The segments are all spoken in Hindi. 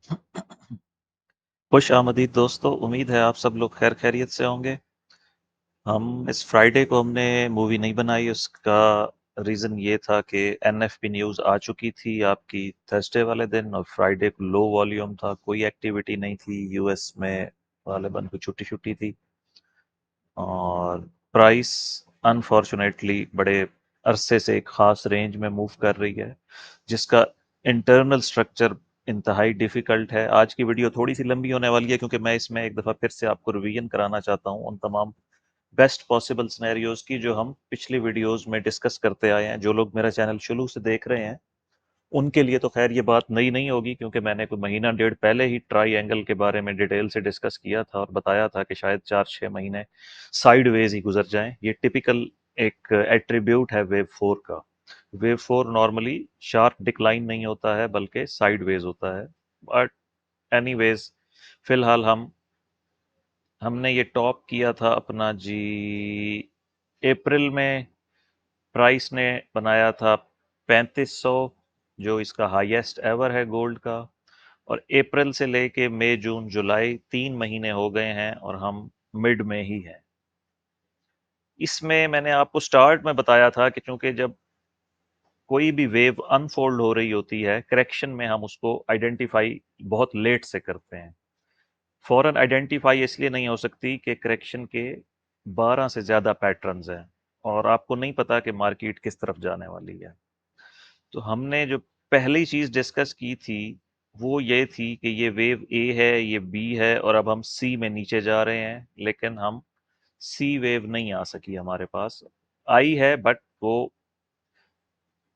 खुश आमदीद दोस्तों, उम्मीद है आप सब लोग खैर खैरियत से होंगे। हम इस फ्राइडे को हमने मूवी नहीं बनाई, उसका रीज़न ये था कि एनएफपी न्यूज़ आ चुकी थी आपकी थर्सडे वाले दिन, और फ्राइडे को लो वॉल्यूम था, कोई एक्टिविटी नहीं थी यूएस में, गालिबन कोई छुट्टी छुट्टी थी। और प्राइस अनफॉर्चुनेटली बड़े अरसे से एक ख़ास रेंज में मूव कर रही है, जिसका इंटरनल स्ट्रक्चर इंतहाई डिफ़िकल्ट है। आज की वीडियो थोड़ी सी लंबी होने वाली है, क्योंकि मैं इसमें एक दफ़ा फिर से आपको रिवीजन कराना चाहता हूँ उन तमाम बेस्ट पॉसिबल सिनेरियोज की जो हम पिछली वीडियोस में डिस्कस करते आए हैं। जो लोग मेरा चैनल शुरू से देख रहे हैं उनके लिए तो खैर ये बात नई नहीं होगी, क्योंकि मैंने कोई महीना डेढ़ पहले ही ट्राई एंगल के बारे में डिटेल से डिस्कस किया था और बताया था कि शायद 4-6 महीने साइडवेज ही गुजर जाएं। ये टिपिकल एक एट्रीब्यूट है वेव फोर का। Wave four normally sharp decline नहीं होता है, बल्कि साइडवेज होता है। बट एनीवेज, फिलहाल हमने ये टॉप किया था अपना जी अप्रैल में। प्राइस ने बनाया था 3500, जो इसका हाईएस्ट एवर है गोल्ड का। और अप्रैल से लेके मई जून जुलाई 3 महीने हो गए हैं और हम मिड में ही हैं। इसमें मैंने आपको स्टार्ट में बताया था कि चूंकि जब कोई भी वेव अनफोल्ड हो रही होती है, करेक्शन में हम उसको आइडेंटिफाई बहुत लेट से करते हैं। फौरन आइडेंटिफाई इसलिए नहीं हो सकती कि करेक्शन के 12 से ज़्यादा पैटर्न्स हैं और आपको नहीं पता कि मार्केट किस तरफ जाने वाली है। तो हमने जो पहली चीज़ डिस्कस की थी वो ये थी कि ये वेव ए है, ये बी है, और अब हम सी में नीचे जा रहे हैं। लेकिन हम सी वेव नहीं आ सकी हमारे पास। आई है बट वो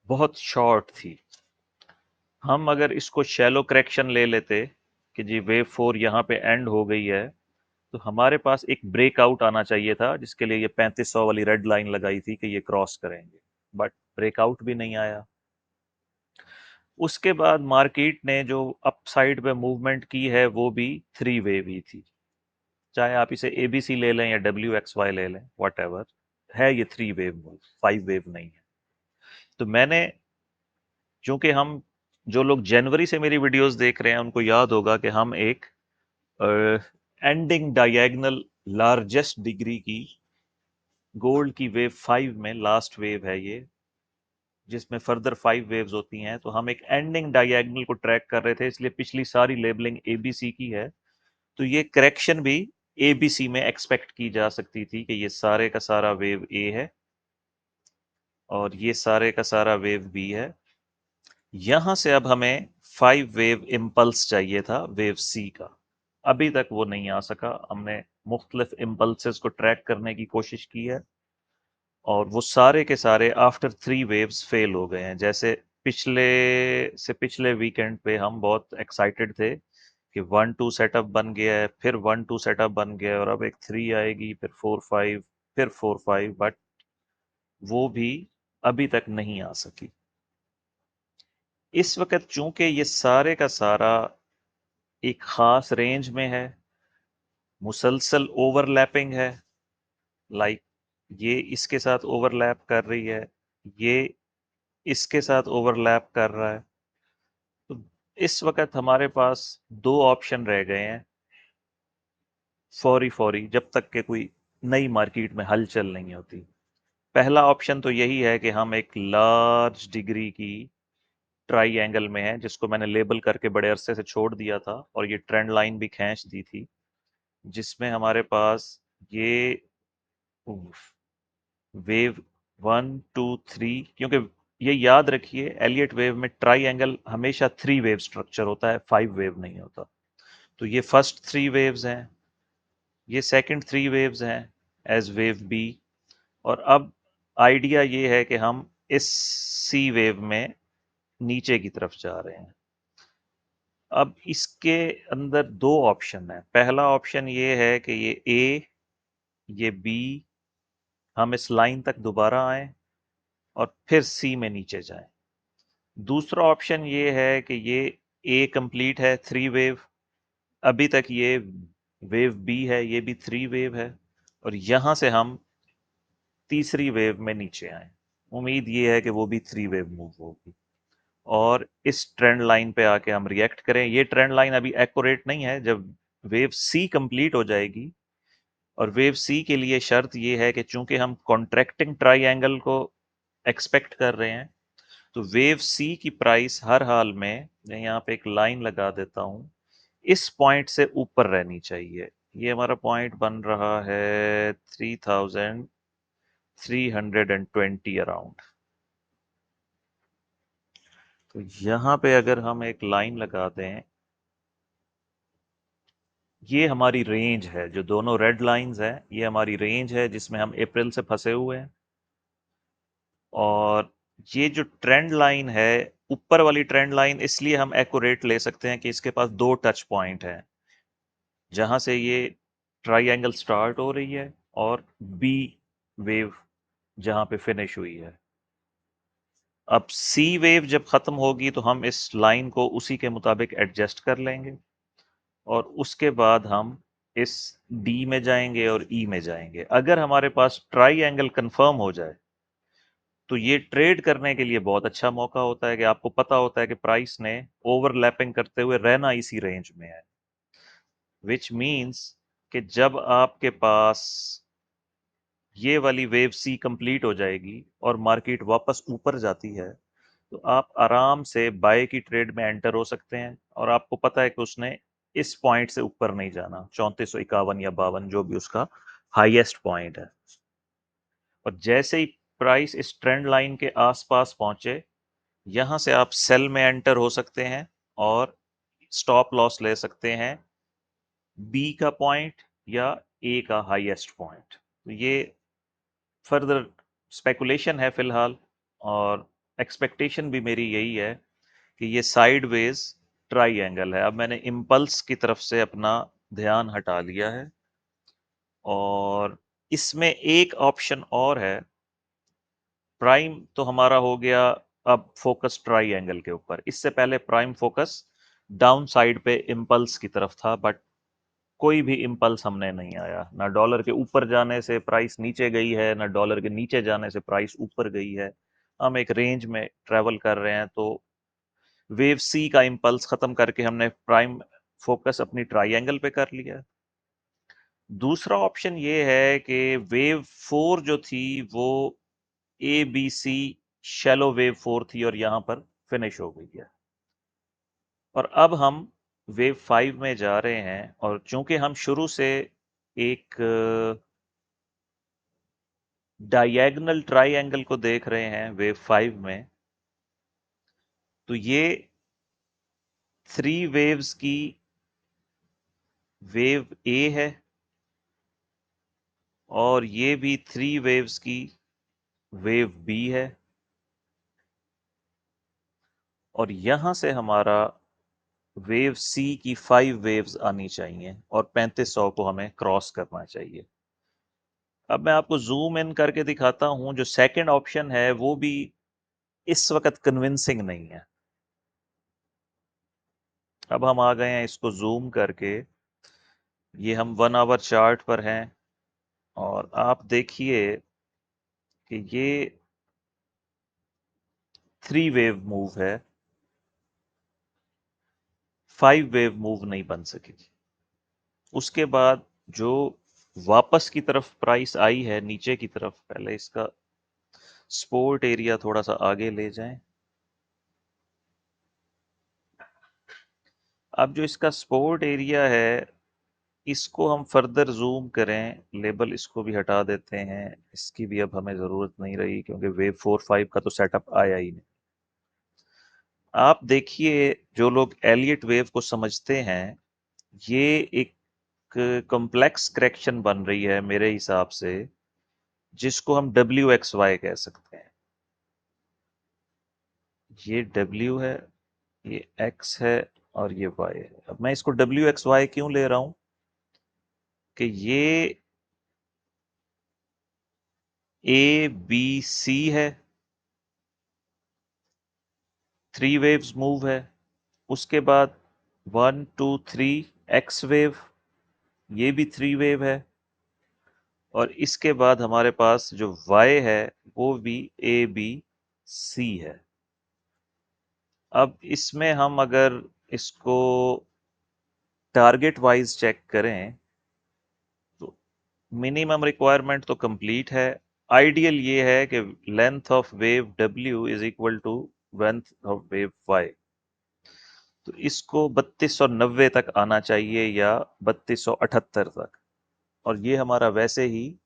बहुत शॉर्ट थी। हम अगर इसको शैलो करेक्शन ले लेते कि जी वेव फोर यहाँ पे एंड हो गई है, तो हमारे पास एक ब्रेकआउट आना चाहिए था, जिसके लिए ये 3500 वाली रेड लाइन लगाई थी कि ये क्रॉस करेंगे। बट ब्रेकआउट भी नहीं आया। उसके बाद मार्केट ने जो अपसाइड पे मूवमेंट की है वो भी थ्री वेव ही थी। चाहे आप इसे एबीसी ले लें या डब्ल्यू एक्स वाई ले लें, वट एवर, है ये three wave move, five wave नहीं है। तो मैंने, चूंकि हम, जो लोग जनवरी से मेरी वीडियोस देख रहे हैं उनको याद होगा कि हम एक एंडिंग डायगोनल लार्जेस्ट डिग्री की गोल्ड की वेव फाइव में, लास्ट वेव है ये, जिसमें फर्दर फाइव वेव्स होती हैं, तो हम एक एंडिंग डायगोनल को ट्रैक कर रहे थे, इसलिए पिछली सारी लेबलिंग एबीसी की है। तो ये करेक्शन भी एबीसी में एक्सपेक्ट की जा सकती थी कि ये सारे का सारा वेव ए है और ये सारे का सारा वेव बी है। यहां से अब हमें फाइव वेव इम्पल्स चाहिए था वेव सी का। अभी तक वो नहीं आ सका। हमने मुख्तलिफ इम्पल्सेस को ट्रैक करने की कोशिश की है और वो सारे के सारे आफ्टर थ्री वेव्स फेल हो गए हैं। जैसे पिछले पिछले वीकेंड पे हम बहुत एक्साइटेड थे कि 1-2 सेटअप बन गया है, फिर 1-2 सेटअप बन गया है, और अब एक थ्री आएगी, फिर 4-5, फिर 4-5, बट वो भी अभी तक नहीं आ सकी। इस वक्त चूंकि ये सारे का सारा एक खास रेंज में है, मुसलसल ओवरलैपिंग है, लाइक ये इसके साथ ओवरलैप कर रही है, ये इसके साथ ओवरलैप कर रहा है। तो इस वक्त हमारे पास दो ऑप्शन रह गए हैं, फौरी फौरी, जब तक के कोई नई मार्केट में हलचल नहीं होती। पहला ऑप्शन तो यही है कि हम एक लार्ज डिग्री की ट्राई एंगल में है, जिसको मैंने लेबल करके बड़े अरसे से छोड़ दिया था और ये ट्रेंड लाइन भी खींच दी थी, जिसमें हमारे पास ये वेव वन टू थ्री, क्योंकि ये याद रखिए एलियट वेव में ट्राई एंगल हमेशा थ्री वेव स्ट्रक्चर होता है, फाइव वेव नहीं होता। तो ये फर्स्ट थ्री वेव्स हैं, ये सेकंड थ्री वेव्स हैं एज वेव बी। और अब आइडिया ये है कि हम इस सी वेव में नीचे की तरफ जा रहे हैं। अब इसके अंदर दो ऑप्शन है। पहला ऑप्शन ये है कि ये ए, ये बी, हम इस लाइन तक दोबारा आए और फिर सी में नीचे जाएं। दूसरा ऑप्शन ये है कि ये ए कंप्लीट है थ्री वेव, अभी तक ये वेव बी है, ये भी थ्री वेव है, और यहां से हम तीसरी वेव में नीचे आए। उम्मीद ये है कि वो भी थ्री वेव मूव होगी। और इस ट्रेंड लाइन पे आके हम रिएक्ट करें। ये ट्रेंड लाइन अभी एक्यूरेट नहीं है। जब वेव सी कंप्लीट हो जाएगी, और वेव सी के लिए शर्त ये है कि चूंकि हम कॉन्ट्रैक्टिंग ट्राइएंगल को एक्सपेक्ट कर रहे हैं, तो वेव सी की प्राइस हर हाल में, मैं यहाँ पे एक लाइन लगा देता हूँ, इस पॉइंट से ऊपर रहनी चाहिए। ये हमारा पॉइंट बन रहा है 3320 अराउंड। तो यहाँ पे अगर हम एक लाइन लगा दें, ये हमारी रेंज है। जो दोनों रेड लाइंस हैं, ये हमारी रेंज है जिसमें हम अप्रैल से फंसे हुए हैं। और ये जो ट्रेंड लाइन है, ऊपर वाली ट्रेंड लाइन, इसलिए हम एक्यूरेट ले सकते हैं कि इसके पास दो टच पॉइंट हैं, जहां से ये ट्राइएंगल स्टार्ट हो रही है और बी वेव जहां पे फिनिश हुई है। अब सी वेव जब खत्म होगी तो हम इस लाइन को उसी के मुताबिक एडजस्ट कर लेंगे, और उसके बाद हम इस डी में जाएंगे और ई में जाएंगे। अगर हमारे पास ट्राइएंगल कंफर्म हो जाए, तो ये ट्रेड करने के लिए बहुत अच्छा मौका होता है कि आपको पता होता है कि प्राइस ने ओवरलैपिंग करते हुए रहना इसी रेंज में है। विच मीन्स कि जब आपके पास ये वाली वेव सी कंप्लीट हो जाएगी और मार्केट वापस ऊपर जाती है, तो आप आराम से बाय की ट्रेड में एंटर हो सकते हैं। और आपको पता है कि उसने इस पॉइंट से ऊपर नहीं जाना, 3451 या 52, जो भी उसका हाईएस्ट पॉइंट है। और जैसे ही प्राइस इस ट्रेंड लाइन के आसपास पहुंचे, यहां से आप सेल में एंटर हो सकते हैं और स्टॉप लॉस ले सकते हैं बी का पॉइंट या ए का हाईएस्ट पॉइंट। तो ये फर्दर स्पेकुलेशन है फिलहाल, और एक्सपेक्टेशन भी मेरी यही है कि ये साइडवेज ट्राइएंगल है। अब मैंने इम्पल्स की तरफ से अपना ध्यान हटा लिया है, और इसमें एक ऑप्शन और है। प्राइम तो हमारा हो गया अब फोकस ट्राइएंगल के ऊपर। इससे पहले प्राइम फोकस डाउन साइड पे इम्पल्स की तरफ था, बट कोई भी इम्पल्स हमने नहीं आया। ना डॉलर के ऊपर जाने से प्राइस नीचे गई है, ना डॉलर के नीचे जाने से प्राइस ऊपर गई है। हम एक रेंज में ट्रेवल कर रहे हैं। तो वेव सी का इम्पल्स खत्म करके हमने प्राइम फोकस अपनी ट्राइएंगल पे कर लिया। दूसरा ऑप्शन ये है कि वेव फोर जो थी वो A B C shallow wave four थी और यहां पर फिनिश हो गई है। और अब हम वेव फाइव में जा रहे हैं, और चूंकि हम शुरू से एक डायगोनल ट्राइएंगल को देख रहे हैं वेव फाइव में, तो ये थ्री वेव्स की वेव ए है, और ये भी थ्री वेव्स की वेव बी है। और यहां से हमारा वेव सी की फाइव वेव्स आनी चाहिए और 3500 को हमें क्रॉस करना चाहिए। अब मैं आपको जूम इन करके दिखाता हूं। जो सेकंड ऑप्शन है वो भी इस वक्त कन्विंसिंग नहीं है। अब हम आ गए हैं इसको जूम करके। ये हम 1 आवर चार्ट पर हैं, और आप देखिए कि ये थ्री वेव मूव है, फाइव वेव मूव नहीं बन सकेगी। उसके बाद जो वापस की तरफ प्राइस आई है नीचे की तरफ, पहले इसका सपोर्ट एरिया थोड़ा सा आगे ले जाएं। अब जो इसका सपोर्ट एरिया है, इसको हम फर्दर जूम करें, लेबल इसको भी हटा देते हैं। इसकी भी अब हमें ज़रूरत नहीं रही, क्योंकि वेव 4-5 का तो सेटअप आया ही नहीं। आप देखिए, जो लोग एलियट वेव को समझते हैं, ये एक कॉम्प्लेक्स करेक्शन बन रही है मेरे हिसाब से, जिसको हम WXY कह सकते हैं। ये W है, ये X है, और ये Y है। अब मैं इसको WXY क्यों ले रहा हूं, कि ये ABC है, थ्री वेव्स मूव है। उसके बाद 1 2 3 एक्स वेव, ये भी थ्री वेव है। और इसके बाद हमारे पास जो y है वो भी A B C है। अब इसमें हम अगर इसको टारगेट वाइज चेक करें तो मिनिमम रिक्वायरमेंट तो कंप्लीट है। आइडियल ये है कि length of wave W is equal to length of wave Y। तो इसको 3290 तक आना चाहिए या 3278 तक। और ये हमारा वैसे ही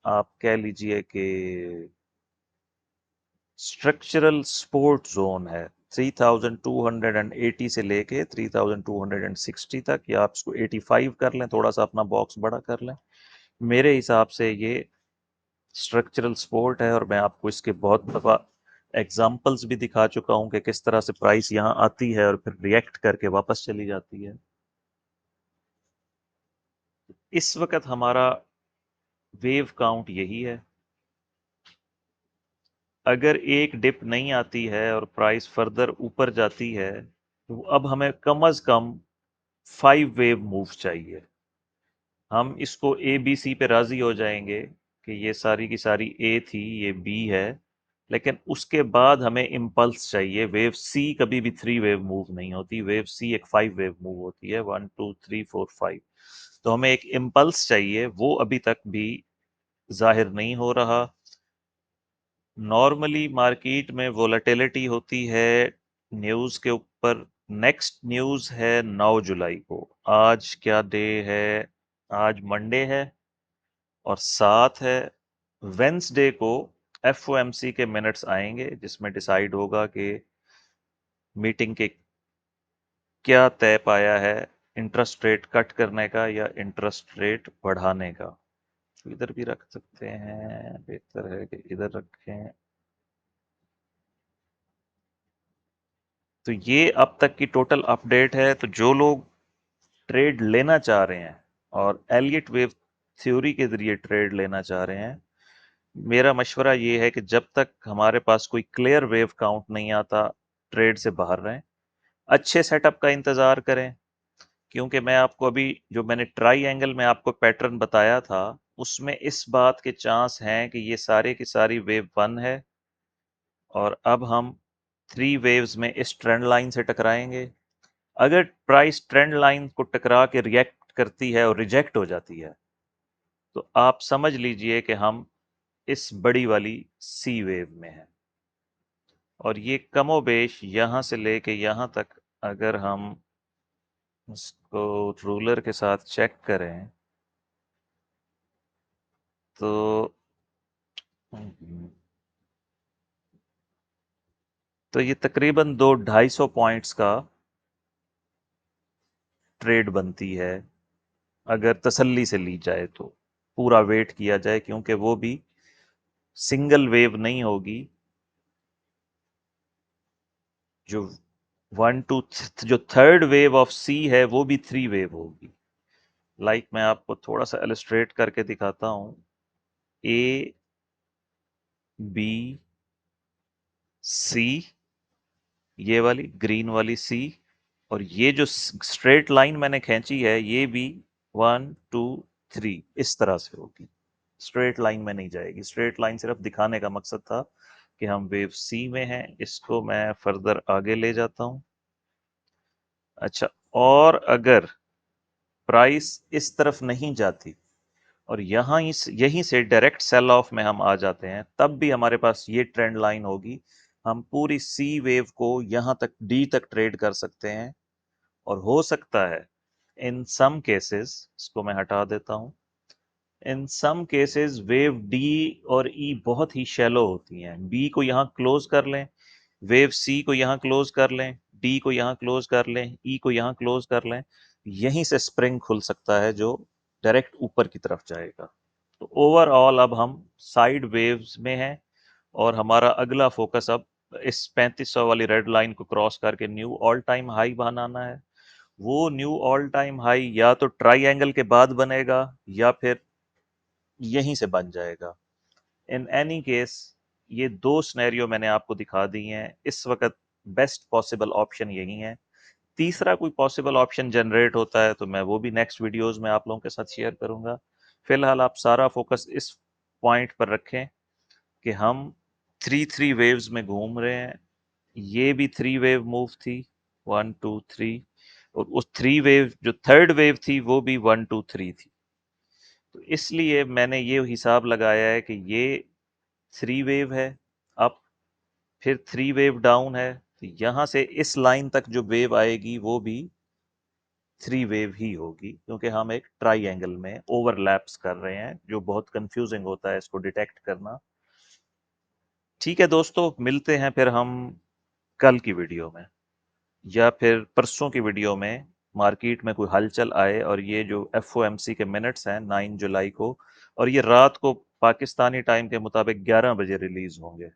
आप कह लीजिए कि स्ट्रक्चरल सपोर्ट जोन है 3280 से लेके 3260 तक, या आप इसको 85 कर लें, थोड़ा सा अपना बॉक्स बड़ा कर लें। मेरे हिसाब से ये स्ट्रक्चरल सपोर्ट है, और मैं आपको इसके बहुत दफ़ा एग्जाम्पल्स भी दिखा चुका हूं कि किस तरह से प्राइस यहाँ आती है और फिर रिएक्ट करके वापस चली जाती है। इस वक्त हमारा वेव काउंट यही है। अगर एक डिप नहीं आती है और प्राइस फर्दर ऊपर जाती है तो अब हमें कम अज कम 5 वेव मूव चाहिए। हम इसको ए बी सी पे राजी हो जाएंगे कि ये सारी की सारी ए थी, ये बी है, लेकिन उसके बाद हमें इम्पल्स चाहिए। वेव सी कभी भी 3 वेव मूव नहीं होती, वेव सी एक 5 वेव मूव होती है, 1 2 3 4 5। तो हमें एक इम्पल्स चाहिए, वो अभी तक भी जाहिर नहीं हो रहा। नॉर्मली मार्केट में वोलेटिलिटी होती है न्यूज़ के ऊपर। नेक्स्ट न्यूज़ है 9 जुलाई को। आज क्या डे है? आज मंडे है, और साथ है वेंसडे को एफओएमसी के मिनट्स आएंगे जिसमें डिसाइड होगा कि मीटिंग के क्या तय पाया है, इंटरेस्ट रेट कट करने का या इंटरेस्ट रेट बढ़ाने का। तो इधर भी रख सकते हैं, बेहतर है कि इधर रखें। तो ये अब तक की टोटल अपडेट है। तो जो लोग ट्रेड लेना चाह रहे हैं और एलियट वेव थ्योरी के जरिए ट्रेड लेना चाह रहे हैं, मेरा मशवरा ये है कि जब तक हमारे पास कोई क्लियर वेव काउंट नहीं आता, ट्रेड से बाहर रहें। अच्छे सेटअप का इंतजार करें, क्योंकि मैं आपको अभी जो मैंने ट्राई एंगल में आपको पैटर्न बताया था, उसमें इस बात के चांस हैं कि ये सारे की सारी वेव वन है, और अब हम 3 वेव्स में इस ट्रेंड लाइन से टकराएंगे। अगर प्राइस ट्रेंड लाइन को टकरा के रिएक्ट करती है और रिजेक्ट हो जाती है, तो आप समझ लीजिए कि हम इस बड़ी वाली सी वेव में हैं। और ये कमोबेश यहाँ से लेके यहाँ तक अगर हम उसको रूलर के साथ चेक करें तो ये तकरीबन 200-250 का ट्रेड बनती है अगर तसल्ली से ली जाए, तो पूरा वेट किया जाए, क्योंकि वो भी सिंगल वेव नहीं होगी। जो वन टू जो थर्ड वेव ऑफ सी है वो भी 3 वेव होगी। मैं आपको थोड़ा सा इलस्ट्रेट करके दिखाता हूं। ए बी सी, ये वाली ग्रीन वाली सी, और ये जो स्ट्रेट लाइन मैंने खींची है ये भी 1 2 3 इस तरह से होगी। स्ट्रेट लाइन में नहीं जाएगी। स्ट्रेट लाइन सिर्फ दिखाने का मकसद था कि हम वेव सी में हैं। इसको मैं फर्दर आगे ले जाता हूं। अच्छा, और अगर प्राइस इस तरफ नहीं जाती और यहाँ इस यहीं से डायरेक्ट सेल ऑफ में हम आ जाते हैं, तब भी हमारे पास ये ट्रेंड लाइन होगी। हम पूरी सी वेव को यहाँ तक डी तक ट्रेड कर सकते हैं। और हो सकता है इन सम केसेस, इसको मैं हटा देता हूं, इन सम केसेस वेव डी और ई बहुत ही शैलो होती हैं। बी को यहाँ क्लोज कर लें, वेव सी को यहाँ क्लोज कर लें, डी को यहाँ क्लोज कर लें, ई को यहाँ क्लोज कर लें, यहीं से स्प्रिंग खुल सकता है जो डायरेक्ट ऊपर की तरफ जाएगा। तो ओवरऑल अब हम साइड वेव्स में हैं, और हमारा अगला फोकस अब इस 3500 वाली रेड लाइन को क्रॉस करके न्यू ऑल टाइम हाई बनाना है। वो न्यू ऑल टाइम हाई या तो ट्राई एंगल के बाद बनेगा या फिर यहीं से बन जाएगा। इन एनी केस ये दो स्नैरियो मैंने आपको दिखा दी हैं। इस वक्त बेस्ट पॉसिबल ऑप्शन यही है। तीसरा कोई पॉसिबल ऑप्शन जनरेट होता है तो मैं वो भी नेक्स्ट वीडियोस में आप लोगों के साथ शेयर करूंगा। फिलहाल आप सारा फोकस इस पॉइंट पर रखें कि हम 3 3 वेव्स में घूम रहे हैं। ये भी 3 वेव मूव थी, 1 2 3, और उस 3 वेव जो थर्ड वेव थी वो भी 1 2 3 थी। तो इसलिए मैंने ये हिसाब लगाया है कि ये 3 वेव है अप, फिर 3 वेव डाउन है, तो यहाँ से इस लाइन तक जो वेव आएगी वो भी 3 वेव ही होगी, क्योंकि हम एक ट्राइएंगल में ओवरलैप्स कर रहे हैं, जो बहुत कंफ्यूजिंग होता है इसको डिटेक्ट करना। ठीक है दोस्तों, मिलते हैं फिर हम कल की वीडियो में, या फिर परसों की वीडियो में। मार्केट में कोई हलचल आए और ये जो एफओएमसी के मिनट्स हैं 9 जुलाई को, और ये रात को पाकिस्तानी टाइम के मुताबिक 11 बजे रिलीज होंगे।